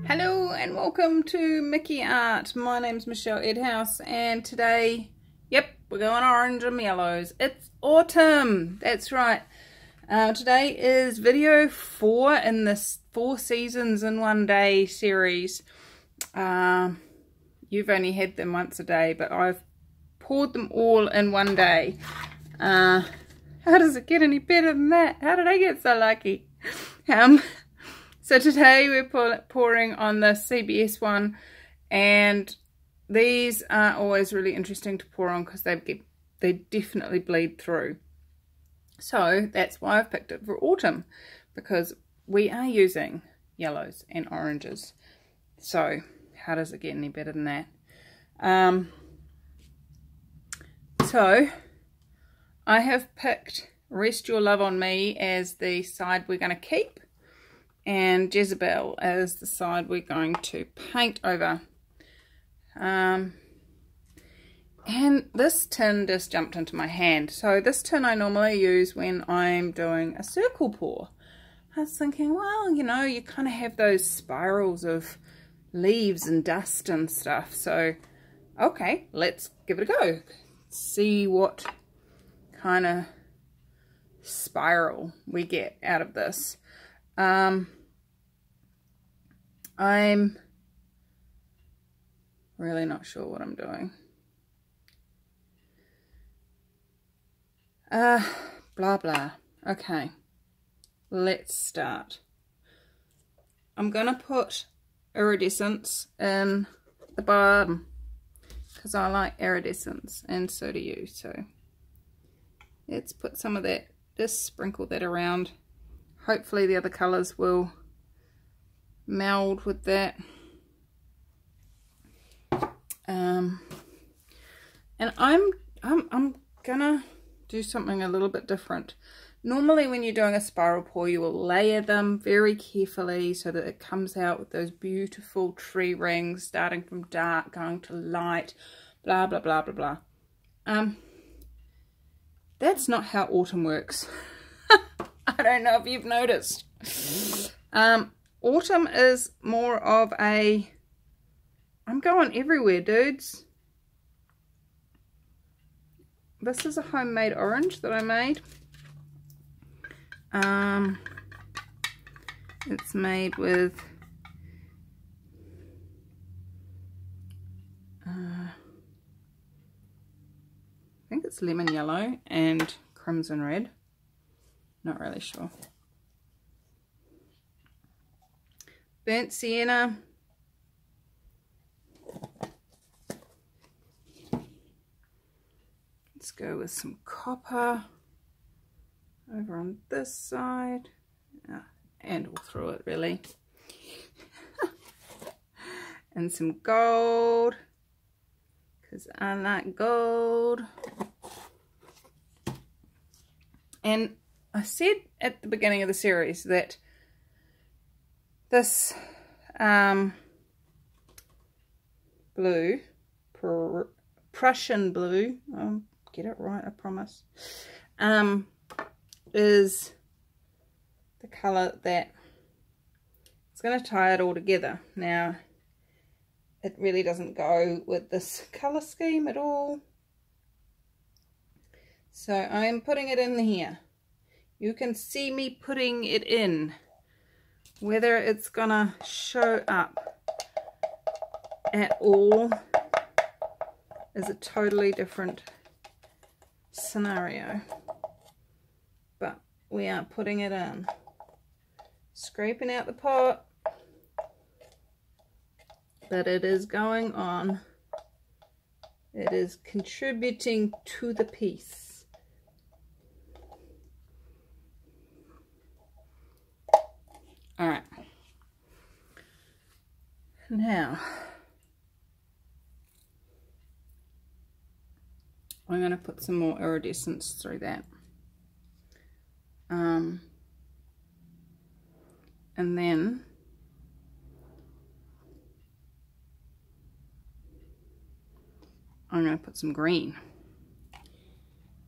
Hello and welcome to Mickey Art. My name's Michelle Edhouse and today, we're going orange and yellows. It's autumn, that's right. Today is video 4 in this 4 seasons in one day series. You've only had them once a day, but I've poured them all in one day. How does it get any better than that? How did I get so lucky? So today we're pouring on the CBS one, and these are always really interesting to pour on because they definitely bleed through. So that's why I've picked it for autumn, because we are using yellows and oranges. So how does it get any better than that? So I have picked Rest Your Love on Me as the side we're going to keep, and Jezebel as the side we're going to paint over. And this tin just jumped into my hand. So this tin I normally use when I'm doing a circle pour. I was thinking, well, you know, you kind of have those spirals of leaves and dust and stuff. So, okay, let's give it a go. See what kind of spiral we get out of this. I'm really not sure what I'm doing. Blah blah. Okay, let's start. I'm gonna put iridescence in the bottom because I like iridescence, and so do you. So let's put some of that, just sprinkle that around. Hopefully the other colors will meld with that. And I'm gonna do something a little bit different. Normally when you're doing a spiral pour, you will layer them very carefully so that it comes out with those beautiful tree rings, starting from dark going to light, blah blah blah blah blah. That's not how autumn works. I don't know if you've noticed. Autumn is more of a, I'm going everywhere, dudes. This is a homemade orange that I made. It's made with I think it's lemon yellow and crimson red. Not really sure. Burnt sienna, let's go with some copper over on this side, and all through it really, and some gold because I like gold. And I said at the beginning of the series that this blue, Prussian blue, I'll get it right, I promise, is the colour that it's going to tie it all together. Now, it really doesn't go with this colour scheme at all. So I'm putting it in here. You can see me putting it in. Whether it's gonna show up at all is a totally different scenario, but we are putting it in, scraping out the pot, but it is going on. It is contributing to the piece. All right, now I'm going to put some more iridescence through that, and then I'm going to put some green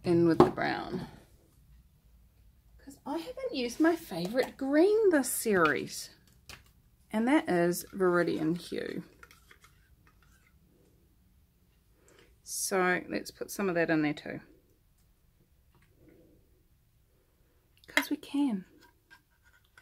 in with the brown. I haven't used my favourite green this series. and that is Viridian Hue. So let's put some of that in there too, because we can.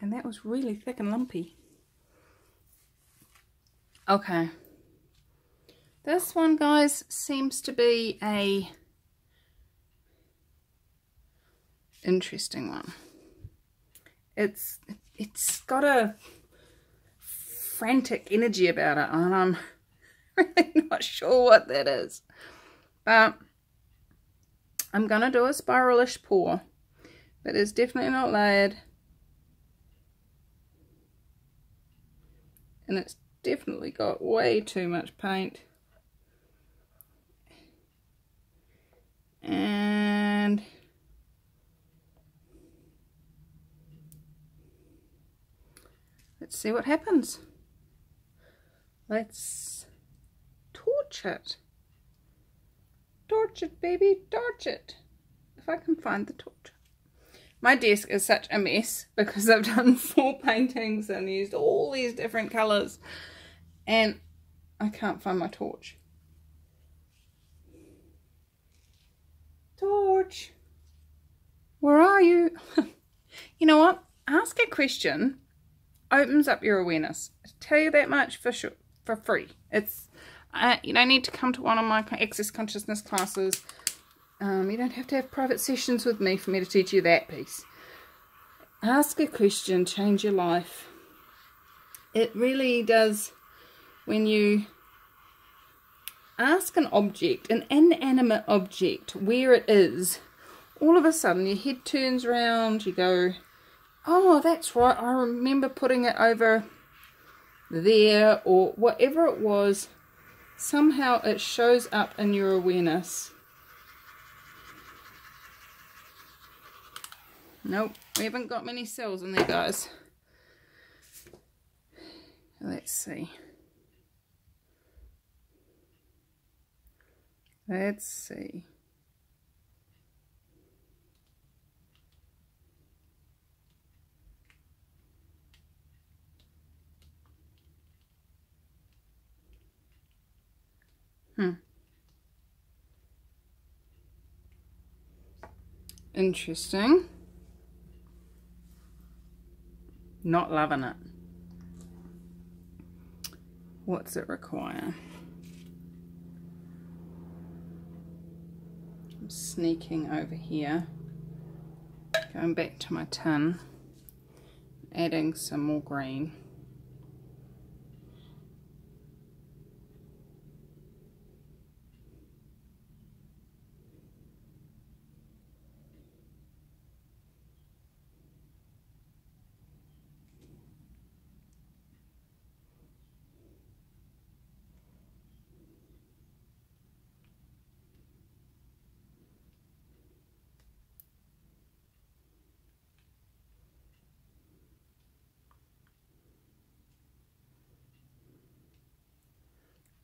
And that was really thick and lumpy. Okay, this one, guys, seems to be a interesting one. It's got a frantic energy about it, and I'm really not sure what that is. But I'm gonna do a spiralish pour, but it's definitely not layered, and it's definitely got way too much paint. And let's see what happens. Let's torch it. Torch it, baby, torch it. If I can find the torch. My desk is such a mess because I've done 4 paintings and used all these different colours, and I can't find my torch. Torch, where are you? You know what? Ask a question opens up your awareness. I tell you that much for sure, for free. It's you don't need to come to one of my Access Consciousness classes. You don't have to have private sessions with me for me to teach you that piece. Ask a question, change your life. It really does. When you ask an object, an inanimate object, where it is, all of a sudden your head turns around, you go, oh, that's right, I remember putting it over there, or whatever it was. Somehow it shows up in your awareness. Nope, we haven't got many cells in there, guys. Let's see. Let's see. Interesting. Not loving it. What's it require? I'm sneaking over here, going back to my tin, adding some more green.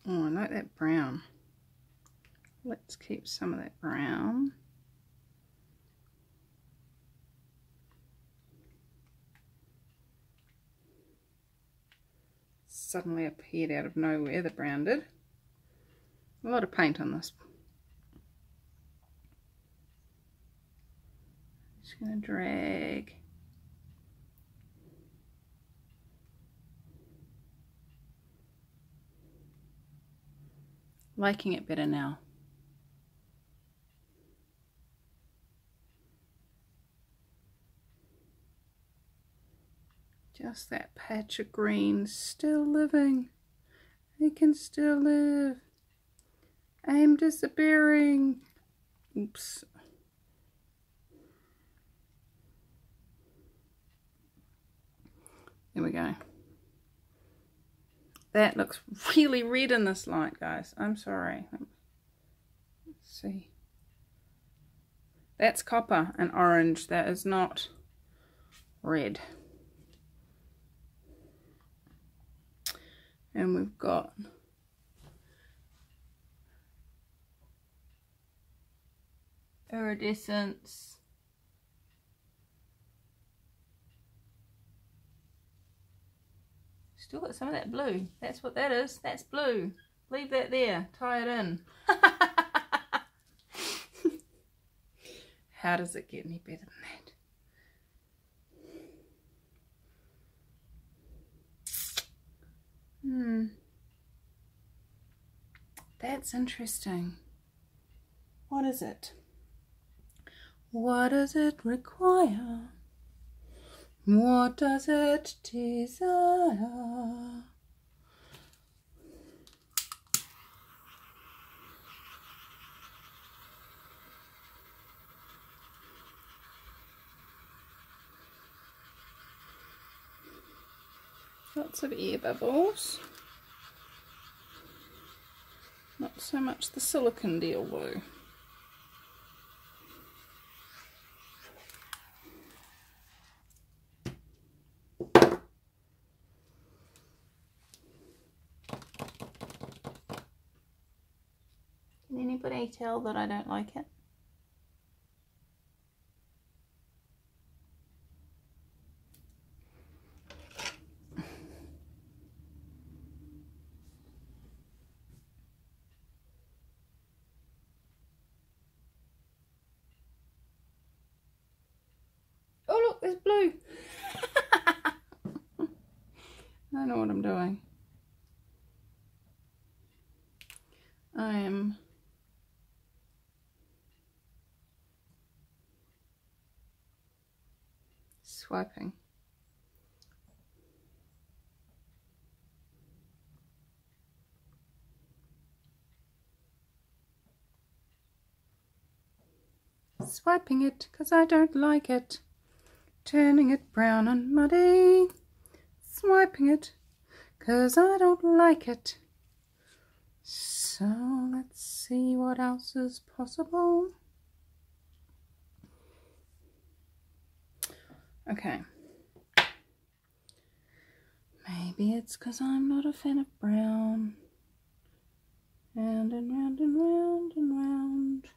Oh, I like that brown. Let's keep some of that brown. Suddenly appeared out of nowhere, the brown did. A lot of paint on this. Just going to drag. Liking it better now. Just that patch of green still living. It can still live. I'm disappearing. Oops. There we go. That looks really red in this light, guys. I'm sorry. Let's see. That's copper and orange. That is not red. And we've got iridescence. Still got some of that blue. That's what that is. That's blue. Leave that there. Tie it in. How does it get any better than that? That's interesting. What is it? What does it require? What does it desire? Lots of air bubbles. Not so much the silicone deal though. Can anybody tell that I don't like it? Oh look, there's blue. I know what I'm doing. I am swiping. Swiping it because I don't like it. Turning it brown and muddy. Swiping it because I don't like it. So let's see what else is possible. Okay. Maybe it's because I'm not a fan of brown. Round and round and round and round.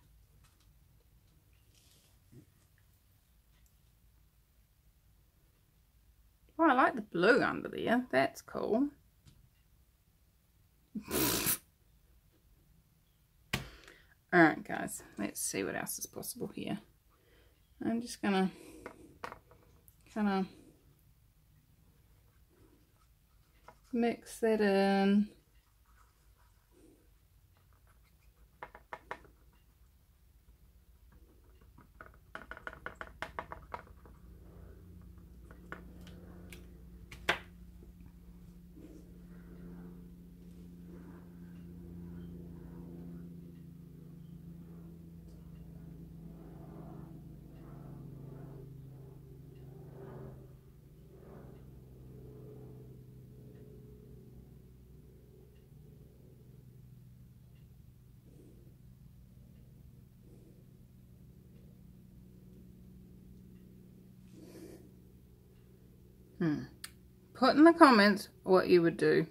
Oh, I like the blue under there. That's cool. Alright guys, let's see what else is possible here. I'm just gonna kind of mix that in. Put in the comments what you would do.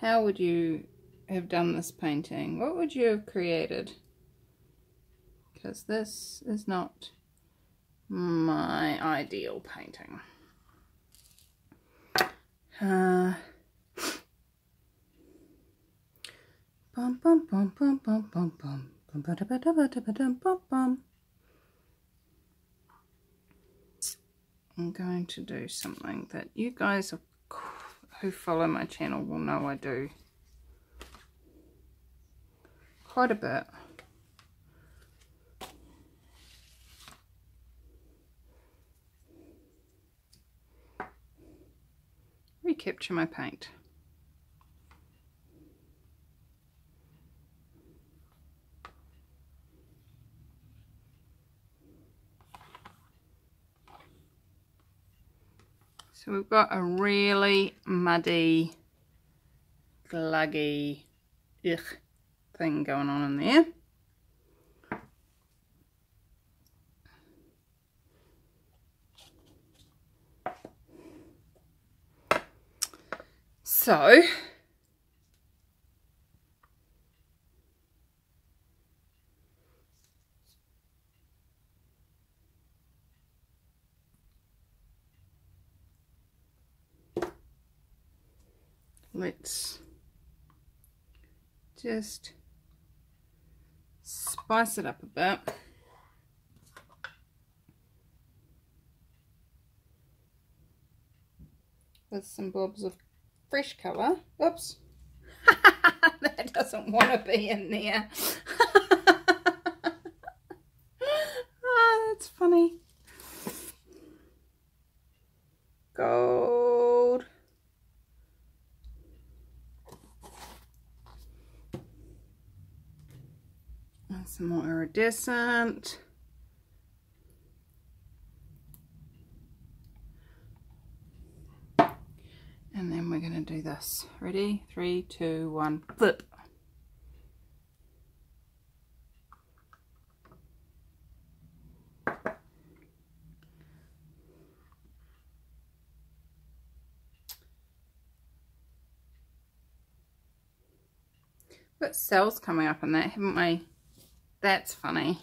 How would you have done this painting? What would you have created? Because this is not my ideal painting. Bum bum bum bum bum bum bum bum bum bum. I'm going to do something that you guys who follow my channel will know I do quite a bit. Recapture my paint. So we've got a really muddy, gluggy thing going on in there. So let's just spice it up a bit. With some blobs of fresh colour. Oops. That doesn't want to be in there. Oh, that's funny. Gold. And some more iridescent. And then we're going to do this. Ready? 3, 2, 1, flip. Got cells coming up in that, haven't we? That's funny.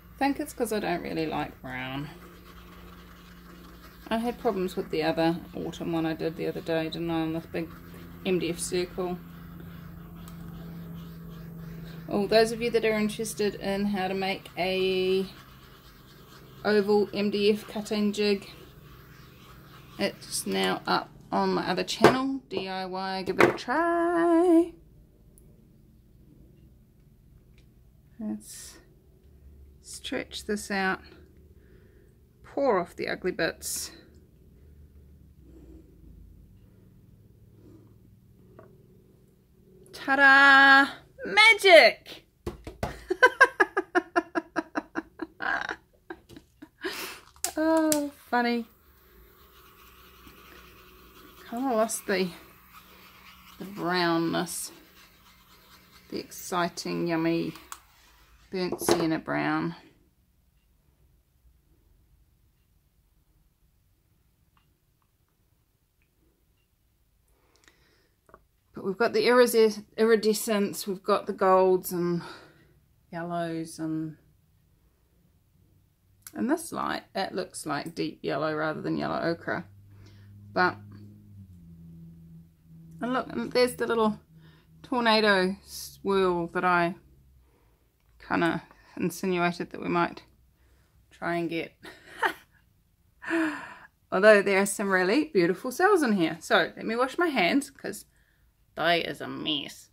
I think it's because I don't really like brown. I had problems with the other autumn one I did the other day, didn't I, on this big MDF circle. Oh, those of you that are interested in how to make a oval MDF cutting jig, it's now up on my other channel, DIY, give it a try. Let's stretch this out, pour off the ugly bits. Ta-da! Magic! Oh, funny. Kind of lost the brownness, the exciting, yummy burnt sienna brown. But we've got the iridescence, we've got the golds and yellows, and in this light it looks like deep yellow rather than yellow ochre. But, and look, and there's the little tornado swirl that I kind of insinuated that we might try and get. Although there are some really beautiful cells in here. So let me wash my hands because they is a mess.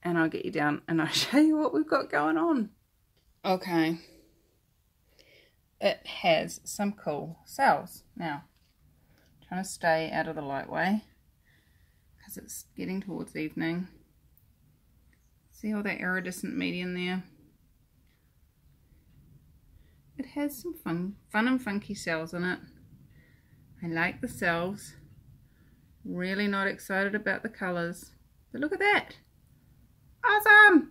And I'll get you down and I'll show you what we've got going on. Okay. It has some cool cells. Now, I'm trying to stay out of the light way because it's getting towards evening. See all that iridescent medium there? It has some fun and funky cells in it. I like the cells. Really not excited about the colours. But look at that! Awesome!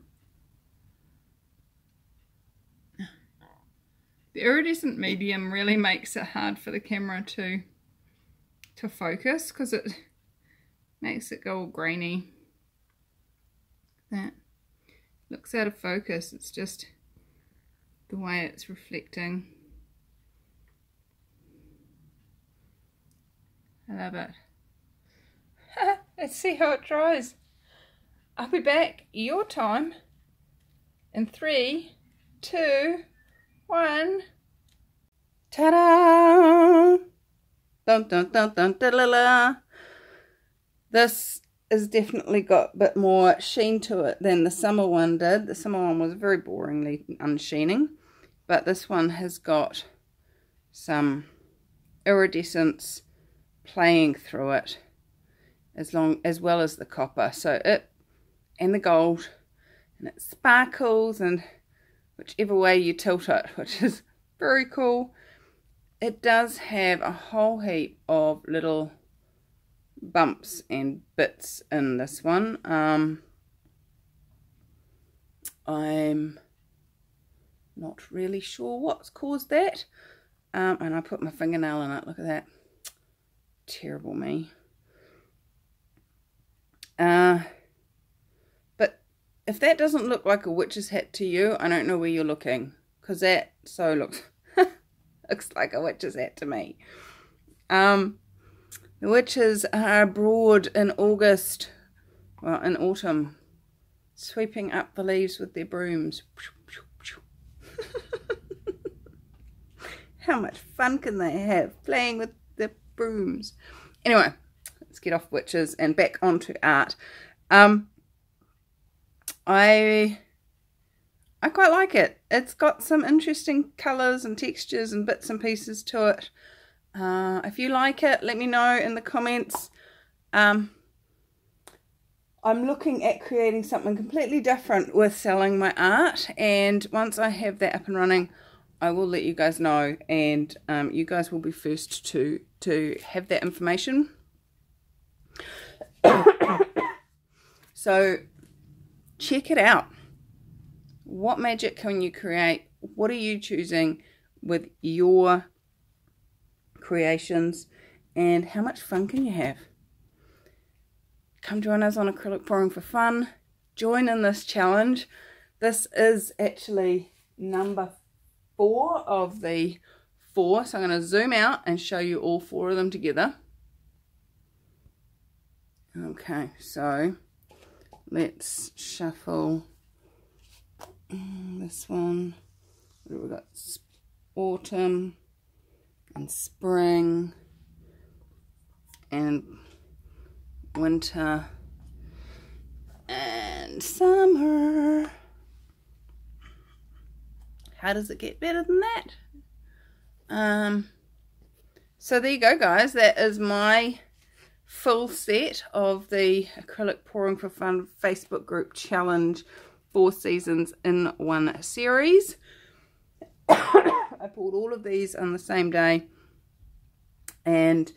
The iridescent medium really makes it hard for the camera to focus because it makes it go all grainy. That looks out of focus. It's just the way it's reflecting. I love it. Let's see how it dries. I'll be back your time in 3, 2, 1. Ta-da! Dun dun dun dun da la la. This has definitely got a bit more sheen to it than the summer one did. The summer one was very boringly unsheening, but this one has got some iridescence playing through it as well as the copper. So it and the gold, and it sparkles and whichever way you tilt it, which is very cool. It does have a whole heap of little bumps and bits in this one. I'm not really sure what's caused that. And I put my fingernail in it. Look at that. Terrible me. But if that doesn't look like a witch's hat to you, I don't know where you're looking, because that so looks Looks like a witch's hat to me. The witches are abroad in August, well, in autumn, sweeping up the leaves with their brooms. How much fun can they have playing with the brooms? Anyway, let's get off witches and back onto art. I quite like it. It's got some interesting colours and textures and bits and pieces to it. If you like it, let me know in the comments. I'm looking at creating something completely different with selling my art, and once I have that up and running, I will let you guys know, and you guys will be first to have that information. So check it out. What magic can you create? What are you choosing with your creations, and how much fun can you have? Come join us on Acrylic Pouring for Fun. Join in this challenge. This is actually number 4 of the 4, so I'm going to zoom out and show you all 4 of them together. Okay, so let's shuffle this one. What have we got? Autumn and spring and winter and summer. How does it get better than that? So there you go, guys. That is my full set of the Acrylic Pouring for Fun Facebook group challenge, 4 seasons in 1 series. I pulled all of these on the same day, and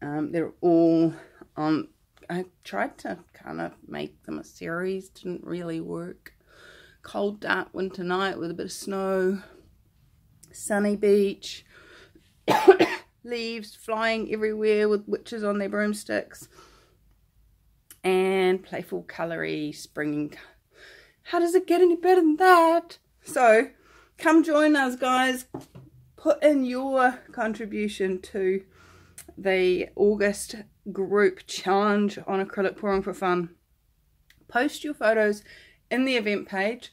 they're all on. I tried to kind of make them a series, didn't really work. Cold, dark winter night with a bit of snow, sunny beach, leaves flying everywhere with witches on their broomsticks, and playful, colory, spring. How does it get any better than that? So come join us, guys. Put in your contribution to the August group challenge on Acrylic Pouring for Fun. Post your photos in the event page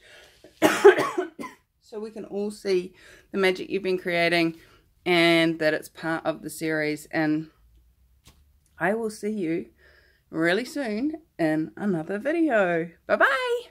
so we can all see the magic you've been creating and that it's part of the series. And I will see you really soon in another video. Bye bye.